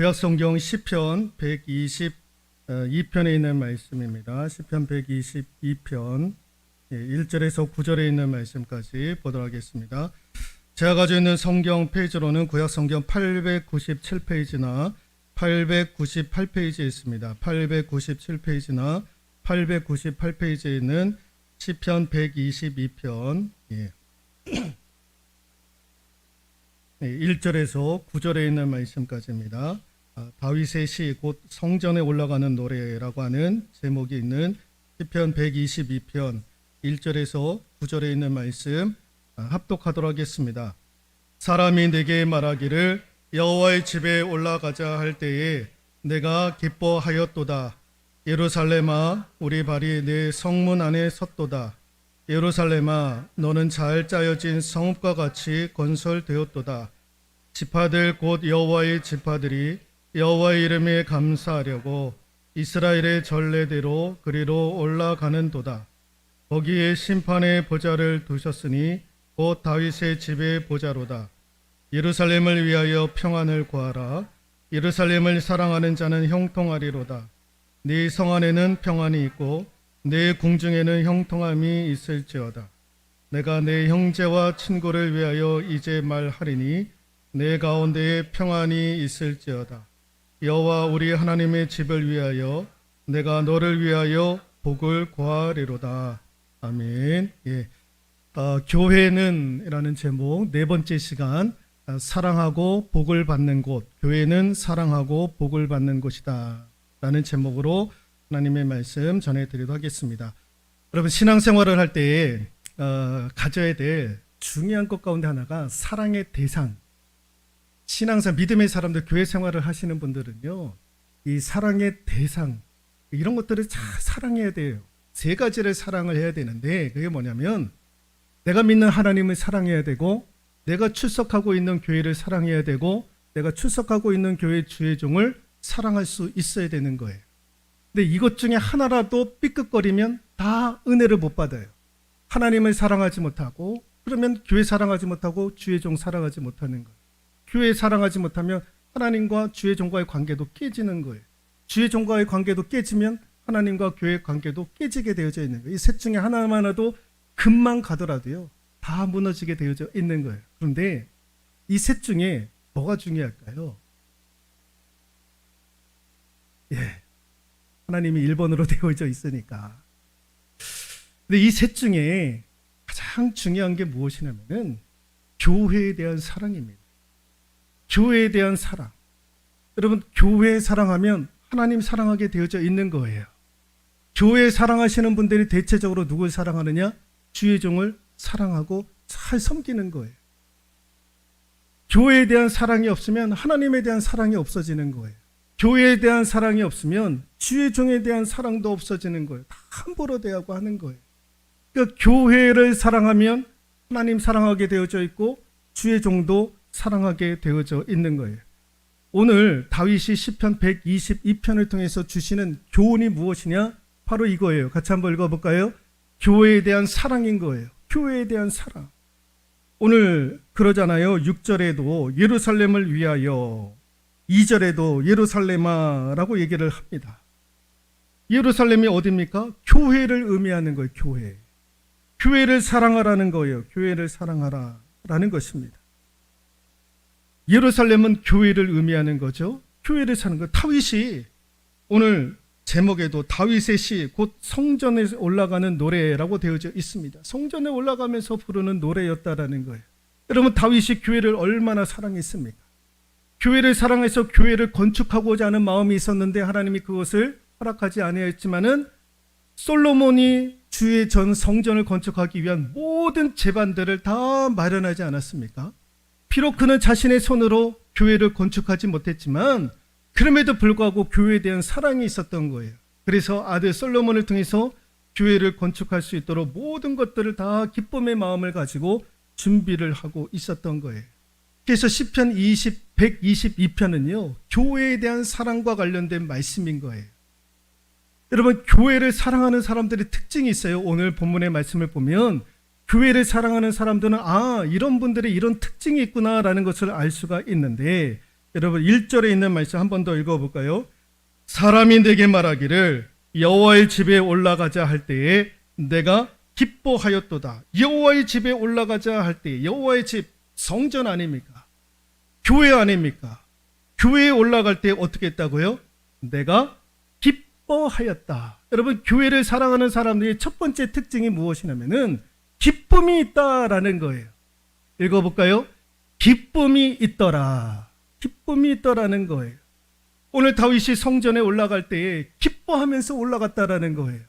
구약성경 시편 122편에 있는 말씀입니다. 시편 122편 1절에서 9절에 있는 말씀까지 보도록 하겠습니다. 제가 가지고 있는 성경 페이지로는 구약성경 897페이지나 898페이지에 있습니다. 897페이지나 898페이지에 있는 시편 122편 1절에서 9절에 있는 말씀까지입니다. 다윗의 시, 곧 성전에 올라가는 노래라고 하는 제목이 있는 시편 122편 1절에서 9절에 있는 말씀 합독하도록 하겠습니다. 사람이 내게 말하기를 여호와의 집에 올라가자 할 때에 내가 기뻐하였도다. 예루살렘아, 우리 발이 내 성문 안에 섰도다. 예루살렘아, 너는 잘 짜여진 성읍과 같이 건설되었도다. 지파들 곧 여호와의 지파들이 여호와의 이름에 감사하려고 이스라엘의 전례대로 그리로 올라가는도다. 거기에 심판의 보좌를 두셨으니 곧 다윗의 집의 보좌로다. 예루살렘을 위하여 평안을 구하라. 예루살렘을 사랑하는 자는 형통하리로다. 네 성 안에는 평안이 있고 내 궁중에는 형통함이 있을지어다. 내가 내 형제와 친구를 위하여 이제 말하리니 내 가운데에 평안이 있을지어다. 여호와 우리 하나님의 집을 위하여 내가 너를 위하여 복을 구하리로다. 아멘. 교회는 이라는 제목 네 번째 시간, 사랑하고 복을 받는 곳, 교회는 사랑하고 복을 받는 곳이다 라는 제목으로 하나님의 말씀 전해드리도록 하겠습니다. 여러분, 신앙생활을 할 때 가져야 될 중요한 것 가운데 하나가 사랑의 대상. 신앙생활, 믿음의 사람들, 교회 생활을 하시는 분들은요, 이 사랑의 대상, 이런 것들을 잘 사랑해야 돼요. 세 가지를 사랑을 해야 되는데, 그게 뭐냐면 내가 믿는 하나님을 사랑해야 되고, 내가 출석하고 있는 교회를 사랑해야 되고, 내가 출석하고 있는 교회 주의 종을 사랑할 수 있어야 되는 거예요. 근데 이것 중에 하나라도 삐끗거리면 다 은혜를 못 받아요. 하나님을 사랑하지 못하고, 그러면 교회 사랑하지 못하고 주의 종 사랑하지 못하는 거예요. 교회 사랑하지 못하면 하나님과 주의 종과의 관계도 깨지는 거예요. 주의 종과의 관계도 깨지면 하나님과 교회의 관계도 깨지게 되어져 있는 거예요. 이 셋 중에 하나만이라도 금방 가더라도요, 다 무너지게 되어져 있는 거예요. 그런데 이 셋 중에 뭐가 중요할까요? 하나님이 1번으로 되어져 있으니까. 근데 이 셋 중에 가장 중요한 게 무엇이냐면은 교회에 대한 사랑입니다. 교회에 대한 사랑. 여러분, 교회 사랑하면 하나님 사랑하게 되어져 있는 거예요. 교회 사랑하시는 분들이 대체적으로 누굴 사랑하느냐? 주의 종을 사랑하고 잘 섬기는 거예요. 교회에 대한 사랑이 없으면 하나님에 대한 사랑이 없어지는 거예요. 교회에 대한 사랑이 없으면 주의 종에 대한 사랑도 없어지는 거예요. 다 함부로 대하고 하는 거예요. 그러니까 교회를 사랑하면 하나님 사랑하게 되어져 있고 주의 종도 사랑하게 되어져 있는 거예요. 오늘 다윗이 시편 122편을 통해서 주시는 교훈이 무엇이냐? 바로 이거예요. 같이 한번 읽어볼까요? 교회에 대한 사랑인 거예요. 교회에 대한 사랑. 오늘 그러잖아요. 6절에도 예루살렘을 위하여, 2절에도 예루살렘아 라고 얘기를 합니다. 예루살렘이 어디입니까? 교회를 의미하는 거예요. 교회. 교회를 사랑하라는 거예요. 교회를 사랑하라라는 것입니다. 예루살렘은 교회를 의미하는 거죠. 교회를 사는 거. 다윗이 오늘 제목에도 다윗의 시, 곧 성전에 올라가는 노래라고 되어져 있습니다. 성전에 올라가면서 부르는 노래였다라는 거예요. 여러분, 다윗이 교회를 얼마나 사랑했습니까? 교회를 사랑해서 교회를 건축하고자 하는 마음이 있었는데 하나님이 그것을 허락하지 아니했지만은 솔로몬이 주의 전 성전을 건축하기 위한 모든 제반들을 다 마련하지 않았습니까? 비록 그는 자신의 손으로 교회를 건축하지 못했지만 그럼에도 불구하고 교회에 대한 사랑이 있었던 거예요. 그래서 아들 솔로몬을 통해서 교회를 건축할 수 있도록 모든 것들을 다 기쁨의 마음을 가지고 준비를 하고 있었던 거예요. 그래서 시편 122편은요, 교회에 대한 사랑과 관련된 말씀인 거예요. 여러분, 교회를 사랑하는 사람들의 특징이 있어요. 오늘 본문의 말씀을 보면 교회를 사랑하는 사람들은 이런 분들의 이런 특징이 있구나라는 것을 알 수가 있는데, 여러분 1절에 있는 말씀 한 번 더 읽어볼까요? 사람이 내게 말하기를 여호와의 집에 올라가자 할 때에 내가 기뻐하였도다. 여호와의 집에 올라가자 할 때, 여호와의 집 성전 아닙니까? 교회 아닙니까? 교회에 올라갈 때 어떻게 했다고요? 내가 기뻐하였다. 여러분, 교회를 사랑하는 사람들의 첫 번째 특징이 무엇이냐면은 기쁨이 있다라는 거예요. 읽어볼까요? 기쁨이 있더라. 기쁨이 있더라는 거예요. 오늘 다윗이 성전에 올라갈 때에 기뻐하면서 올라갔다라는 거예요.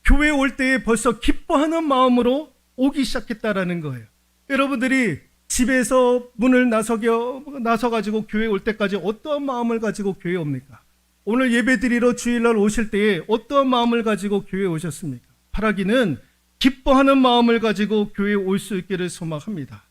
교회에 올 때에 벌써 기뻐하는 마음으로 오기 시작했다라는 거예요. 여러분들이 집에서 문을 나서가지고 교회에 올 때까지 어떠한 마음을 가지고 교회에 옵니까? 오늘 예배드리러 주일날 오실 때에 어떠한 마음을 가지고 교회에 오셨습니까? 바라기는 기뻐하는 마음을 가지고 교회에 올 수 있기를 소망합니다.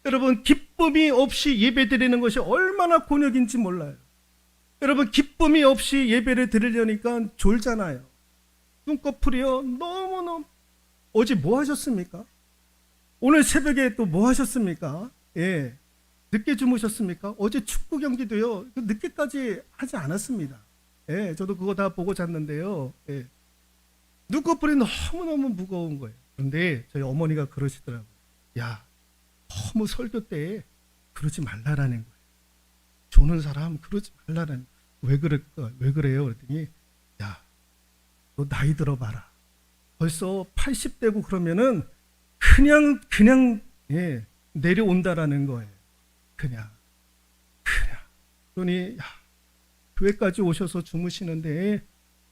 여러분, 기쁨이 없이 예배드리는 것이 얼마나 곤욕인지 몰라요. 여러분, 기쁨이 없이 예배를 드리려니까 졸잖아요. 눈꺼풀이요, 너무너무. 어제 뭐 하셨습니까? 오늘 새벽에 또 뭐 하셨습니까? 예. 늦게 주무셨습니까? 어제 축구 경기도요, 늦게까지 하지 않았습니다. 예, 저도 그거 다 보고 잤는데요. 예. 눈꺼풀이 너무너무 무거운 거예요. 그런데 저희 어머니가 그러시더라고요. 야, 너무 설교 때 그러지 말라라는 거예요. 조는 사람 그러지 말라라는 거예요. 왜 그래요? 그랬더니 야, 너 나이 들어봐라. 벌써 80대고 그러면은 그냥 예, 내려온다라는 거예요. 그냥. 그러니 야, 교회까지 오셔서 주무시는데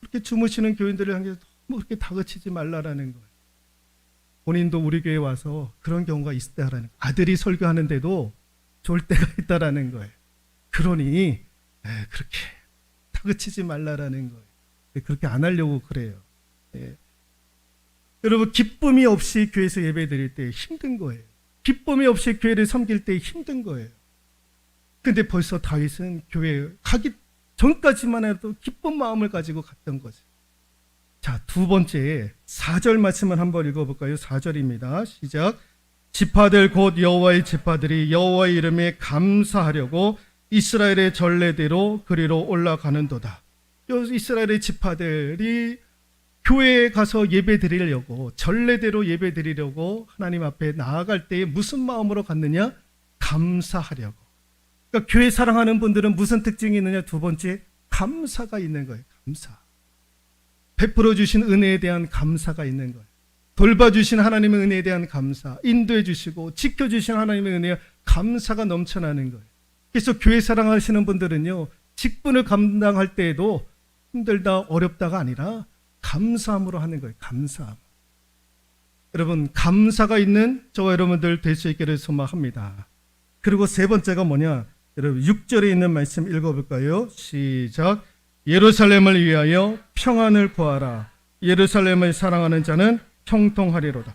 그렇게 주무시는 교인들을 향해서 너무 그렇게 다그치지 말라라는 거예요. 본인도 우리 교회에 와서 그런 경우가 있다라는 거예요. 아들이 설교하는데도 졸 때가 있다라는 거예요. 그러니 그렇게 다그치지 말라라는 거예요. 그렇게 안 하려고 그래요. 예. 여러분, 기쁨이 없이 교회에서 예배 드릴 때 힘든 거예요. 기쁨이 없이 교회를 섬길 때 힘든 거예요. 근데 벌써 다윗은 교회에 가기 전까지만 해도 기쁜 마음을 가지고 갔던 거죠. 자, 두 번째 4절 말씀을 한번 읽어볼까요? 4절입니다. 시작. 지파들 곧 여호와의 지파들이 여호와의 이름에 감사하려고 이스라엘의 전례대로 그리로 올라가는도다. 이스라엘의 지파들이 교회에 가서 예배 드리려고, 전례대로 예배 드리려고 하나님 앞에 나아갈 때에 무슨 마음으로 갔느냐? 감사하려고. 그러니까 교회 사랑하는 분들은 무슨 특징이 있느냐? 두 번째, 감사가 있는 거예요. 감사. 베풀어 주신 은혜에 대한 감사가 있는 거예요. 돌봐주신 하나님의 은혜에 대한 감사, 인도해 주시고 지켜주신 하나님의 은혜에 감사가 넘쳐나는 거예요. 그래서 교회 사랑하시는 분들은요, 직분을 감당할 때에도 힘들다 어렵다가 아니라 감사함으로 하는 거예요. 감사함. 여러분, 감사가 있는 저와 여러분들 될 수 있기를 소망합니다. 그리고 세 번째가 뭐냐? 여러분 6절에 있는 말씀 읽어볼까요? 시작. 예루살렘을 위하여 평안을 구하라. 예루살렘을 사랑하는 자는 형통하리로다.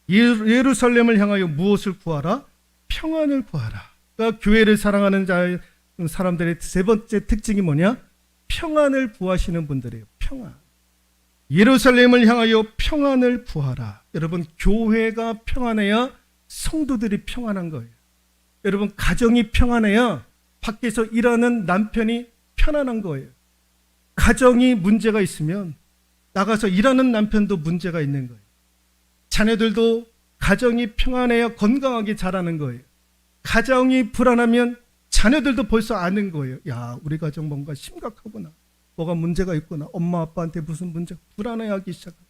예루살렘을 향하여 무엇을 구하라? 평안을 구하라. 그러니까 교회를 사랑하는 사람들의 세 번째 특징이 뭐냐? 평안을 구하시는 분들이에요. 평안. 예루살렘을 향하여 평안을 구하라. 여러분, 교회가 평안해야 성도들이 평안한 거예요. 여러분, 가정이 평안해야 밖에서 일하는 남편이 편안한 거예요. 가정이 문제가 있으면 나가서 일하는 남편도 문제가 있는 거예요. 자녀들도 가정이 평안해야 건강하게 자라는 거예요. 가정이 불안하면 자녀들도 벌써 아는 거예요. 야, 우리 가정 뭔가 심각하구나. 뭐가 문제가 있구나. 엄마 아빠한테 무슨 문제가, 불안해하기 시작합니다.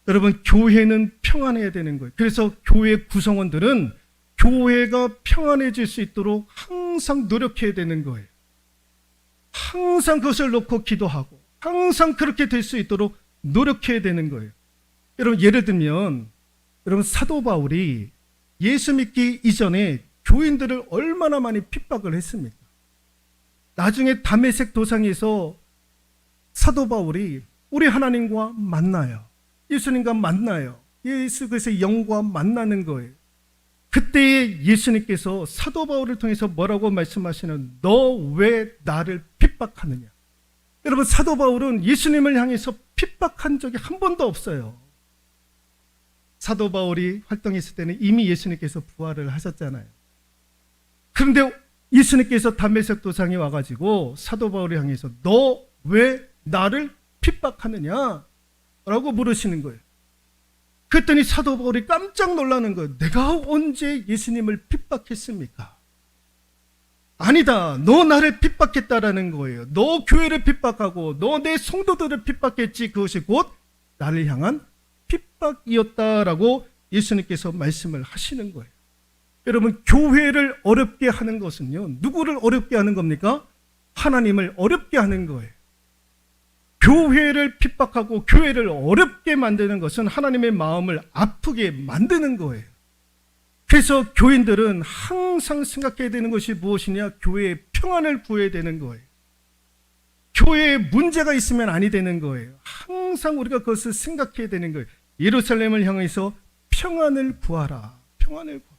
여러분, 교회는 평안해야 되는 거예요. 그래서 교회 구성원들은 교회가 평안해질 수 있도록 항상 노력해야 되는 거예요. 항상 그것을 놓고 기도하고 항상 그렇게 될 수 있도록 노력해야 되는 거예요. 여러분, 예를 들면 여러분, 사도 바울이 예수 믿기 이전에 교인들을 얼마나 많이 핍박을 했습니까? 나중에 다메섹 도상에서 사도 바울이 우리 하나님과 만나요. 예수님과 만나요. 예수 그리스도의 영과 만나는 거예요. 그때 예수님께서 사도 바울을 통해서 뭐라고 말씀하시는, 너 왜 나를 핍박하느냐? 여러분, 사도 바울은 예수님을 향해서 핍박한 적이 한 번도 없어요. 사도 바울이 활동했을 때는 이미 예수님께서 부활을 하셨잖아요. 그런데 예수님께서 담메색 도상에 와가지고 사도 바울을 향해서 너 왜 나를 핍박하느냐? 라고 물으시는 거예요. 그랬더니 사도 바울이 깜짝 놀라는 거예요. 내가 언제 예수님을 핍박했습니까? 아니다. 너 나를 핍박했다라는 거예요. 너 교회를 핍박하고 너 내 성도들을 핍박했지. 그것이 곧 나를 향한 핍박이었다라고 예수님께서 말씀을 하시는 거예요. 여러분, 교회를 어렵게 하는 것은요, 누구를 어렵게 하는 겁니까? 하나님을 어렵게 하는 거예요. 교회를 핍박하고 교회를 어렵게 만드는 것은 하나님의 마음을 아프게 만드는 거예요. 그래서 교인들은 항상 생각해야 되는 것이 무엇이냐? 교회의 평안을 구해야 되는 거예요. 교회에 문제가 있으면 아니 되는 거예요. 항상 우리가 그것을 생각해야 되는 거예요. 예루살렘을 향해서 평안을 구하라. 평안을 구하라.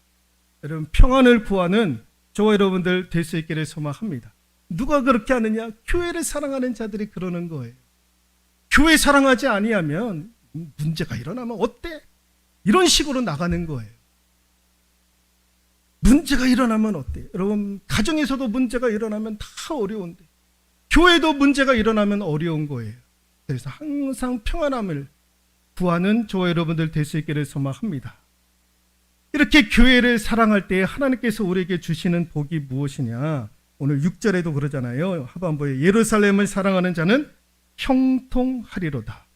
여러분, 평안을 구하는 저와 여러분들 될 수 있기를 소망합니다. 누가 그렇게 하느냐? 교회를 사랑하는 자들이 그러는 거예요. 교회 사랑하지 아니하면 문제가 일어나면 어때? 이런 식으로 나가는 거예요. 문제가 일어나면 어때요? 여러분, 가정에서도 문제가 일어나면 다 어려운데 교회도 문제가 일어나면 어려운 거예요. 그래서 항상 평안함을 구하는 저와 여러분들 될 수 있기를 소망합니다. 이렇게 교회를 사랑할 때 하나님께서 우리에게 주시는 복이 무엇이냐? 오늘 6절에도 그러잖아요. 하반부에 예루살렘을 사랑하는 자는 형통하리로다.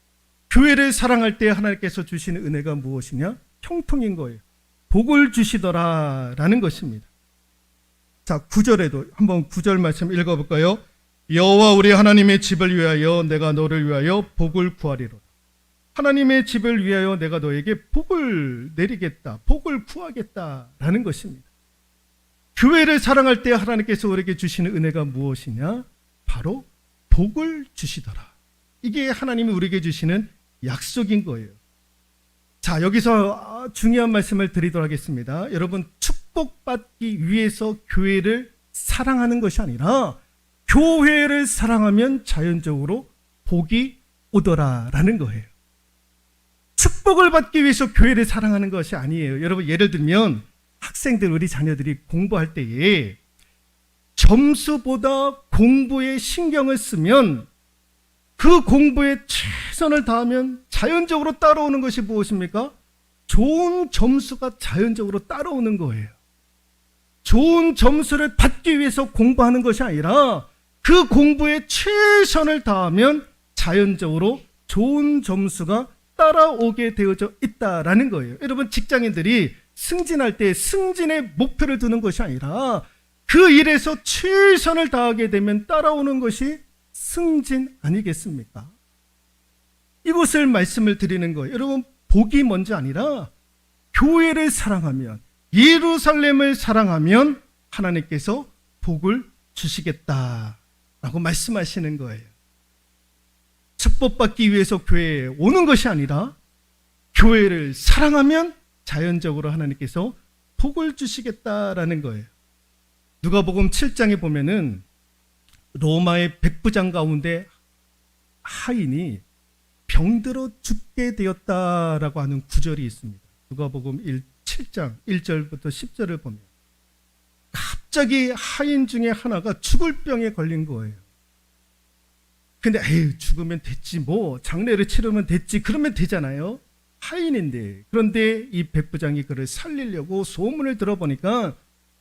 교회를 사랑할 때 하나님께서 주시는 은혜가 무엇이냐? 형통인 거예요. 복을 주시더라라는 것입니다. 자, 9절에도 한번 9절 말씀 읽어볼까요? 여호와 우리 하나님의 집을 위하여 내가 너를 위하여 복을 구하리로다. 하나님의 집을 위하여 내가 너에게 복을 내리겠다. 복을 구하겠다라는 것입니다. 교회를 사랑할 때 하나님께서 우리에게 주시는 은혜가 무엇이냐? 바로 복을 주시더라. 이게 하나님이 우리에게 주시는 약속인 거예요. 자, 여기서 중요한 말씀을 드리도록 하겠습니다. 여러분, 축복받기 위해서 교회를 사랑하는 것이 아니라 교회를 사랑하면 자연적으로 복이 오더라라는 거예요. 축복을 받기 위해서 교회를 사랑하는 것이 아니에요. 여러분, 예를 들면 학생들, 우리 자녀들이 공부할 때에 점수보다 공부에 신경을 쓰면 그 공부에 최선을 다하면 자연적으로 따라오는 것이 무엇입니까? 좋은 점수가 자연적으로 따라오는 거예요. 좋은 점수를 받기 위해서 공부하는 것이 아니라 그 공부에 최선을 다하면 자연적으로 좋은 점수가 따라오게 되어져 있다라는 거예요. 여러분, 직장인들이 승진할 때 승진의 목표를 두는 것이 아니라 그 일에서 최선을 다하게 되면 따라오는 것이 승진 아니겠습니까? 이것을 말씀을 드리는 거예요. 여러분, 복이 먼저 아니라 교회를 사랑하면, 예루살렘을 사랑하면 하나님께서 복을 주시겠다라고 말씀하시는 거예요. 축복받기 위해서 교회에 오는 것이 아니라 교회를 사랑하면 자연적으로 하나님께서 복을 주시겠다라는 거예요. 누가복음 7장에 보면은 로마의 백부장 가운데 하인이 병들어 죽게 되었다라고 하는 구절이 있습니다. 누가복음 7장 1절부터 10절을 보면 갑자기 하인 중에 하나가 죽을 병에 걸린 거예요. 근데 에이, 죽으면 됐지, 뭐 장례를 치르면 됐지, 그러면 되잖아요. 하인인데. 그런데 이 백부장이 그를 살리려고 소문을 들어보니까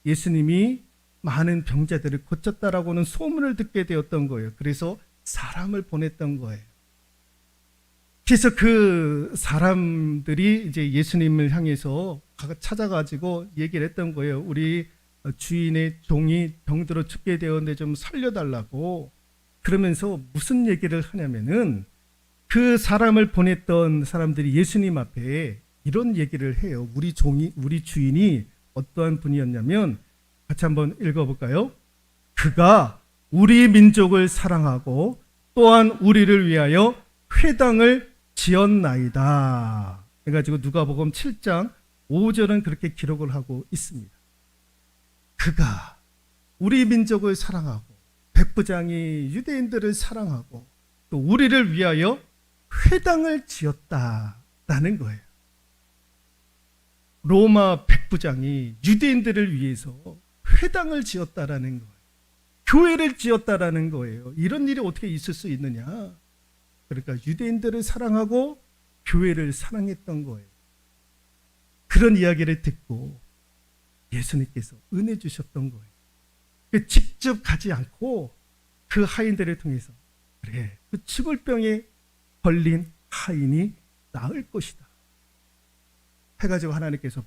예수님이 많은 병자들을 고쳤다라고는 소문을 듣게 되었던 거예요. 그래서 사람을 보냈던 거예요. 그래서 그 사람들이 이제 예수님을 향해서 찾아가지고 얘기를 했던 거예요. 우리 주인의 종이 병들어 죽게 되었는데 좀 살려달라고. 그러면서 무슨 얘기를 하냐면은 그 사람을 보냈던 사람들이 예수님 앞에 이런 얘기를 해요. 우리 주인이 어떠한 분이었냐면, 같이 한번 읽어볼까요? 그가 우리 민족을 사랑하고 또한 우리를 위하여 회당을 지었나이다. 해가지고 누가복음 7장 5절은 그렇게 기록을 하고 있습니다. 그가 우리 민족을 사랑하고, 백부장이 유대인들을 사랑하고 또 우리를 위하여 회당을 지었다라는 거예요. 로마 백부장이 유대인들을 위해서 회당을 지었다라는 거예요. 교회를 지었다라는 거예요. 이런 일이 어떻게 있을 수 있느냐? 그러니까 유대인들을 사랑하고 교회를 사랑했던 거예요. 그런 이야기를 듣고 예수님께서 은혜 주셨던 거예요. 직접 가지 않고 그 하인들을 통해서 그래, 그 죽을 병에 걸린 하인이 나을 것이다 해가지고 하나님께서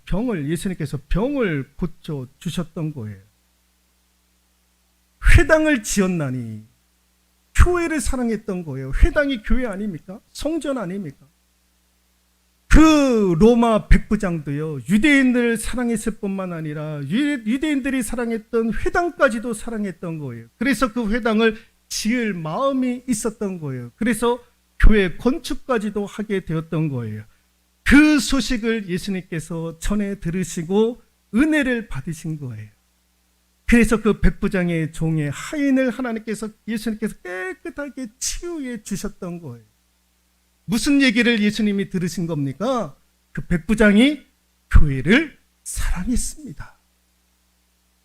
예수님께서 병을 고쳐 주셨던 거예요. 회당을 지었나니 교회를 사랑했던 거예요. 회당이 교회 아닙니까? 성전 아닙니까? 그 로마 백부장도요, 유대인들을 사랑했을 뿐만 아니라 유대인들이 사랑했던 회당까지도 사랑했던 거예요. 그래서 그 회당을 지을 마음이 있었던 거예요. 그래서 교회 건축까지도 하게 되었던 거예요. 그 소식을 예수님께서 전해 들으시고 은혜를 받으신 거예요. 그래서 그 백부장의 종의 하인을 예수님께서 깨끗하게 치유해 주셨던 거예요. 무슨 얘기를 예수님이 들으신 겁니까? 그 백부장이 교회를 사랑했습니다.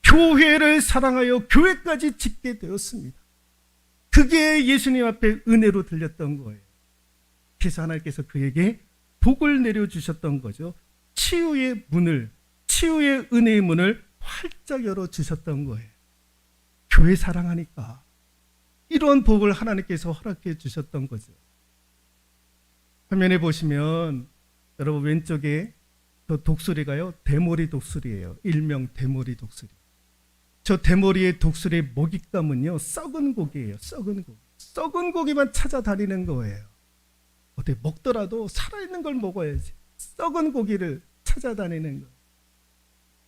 교회를 사랑하여 교회까지 짓게 되었습니다. 그게 예수님 앞에 은혜로 들렸던 거예요. 그래서 하나님께서 그에게 복을 내려주셨던 거죠. 치유의 은혜의 문을 활짝 열어주셨던 거예요. 교회 사랑하니까 이런 복을 하나님께서 허락해 주셨던 거죠. 화면에 보시면 여러분 왼쪽에 저 독수리가요, 대머리 독수리예요. 일명 대머리 독수리. 저 대머리의 독수리의 먹잇감은요, 썩은 고기예요. 썩은 고기만 찾아다니는 거예요. 어떻게 먹더라도 살아있는 걸 먹어야지. 썩은 고기를 찾아다니는 거예요.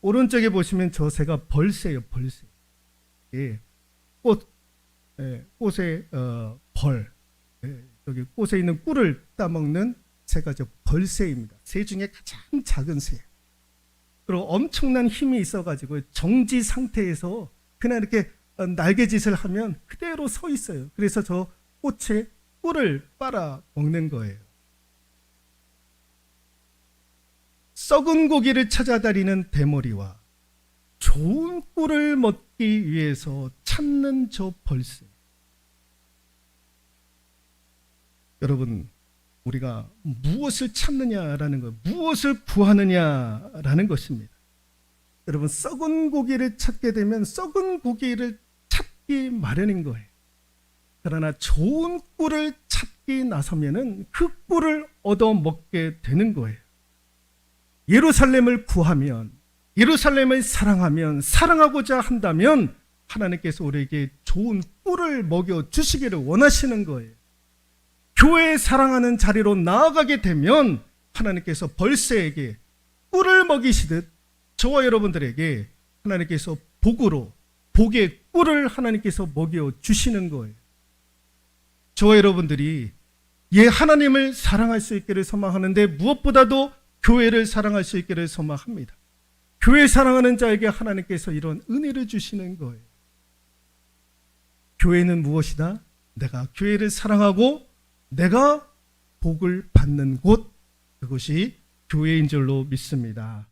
오른쪽에 보시면 저 새가 벌새예요. 벌새. 예, 꽃의 벌. 예, 여기 꽃에 있는 꿀을 따먹는 새가 저 벌새입니다. 새 중에 가장 작은 새. 그리고 엄청난 힘이 있어가지고 정지 상태에서 그냥 이렇게 날개짓을 하면 그대로 서 있어요. 그래서 저 꽃에 꿀을 빨아 먹는 거예요. 썩은 고기를 찾아다니는 대머리와 좋은 꿀을 먹기 위해서 찾는 저 벌새. 여러분, 우리가 무엇을 찾느냐라는 것, 무엇을 구하느냐라는 것입니다. 여러분, 썩은 고기를 찾게 되면 썩은 고기를 찾기 마련인 거예요. 그러나 좋은 꿀을 찾기 나서면은 그 꿀을 얻어 먹게 되는 거예요. 예루살렘을 구하면, 예루살렘을 사랑하면, 사랑하고자 한다면 하나님께서 우리에게 좋은 꿀을 먹여 주시기를 원하시는 거예요. 교회에 사랑하는 자리로 나아가게 되면 하나님께서 벌새에게 꿀을 먹이시듯 저와 여러분들에게 하나님께서 복의 꿀을 하나님께서 먹여 주시는 거예요. 저와 여러분들이 하나님을 사랑할 수 있기를 소망하는데 무엇보다도 교회를 사랑할 수 있기를 소망합니다. 교회 사랑하는 자에게 하나님께서 이런 은혜를 주시는 거예요. 교회는 무엇이다? 내가 교회를 사랑하고 내가 복을 받는 곳, 그것이 교회인 줄로 믿습니다.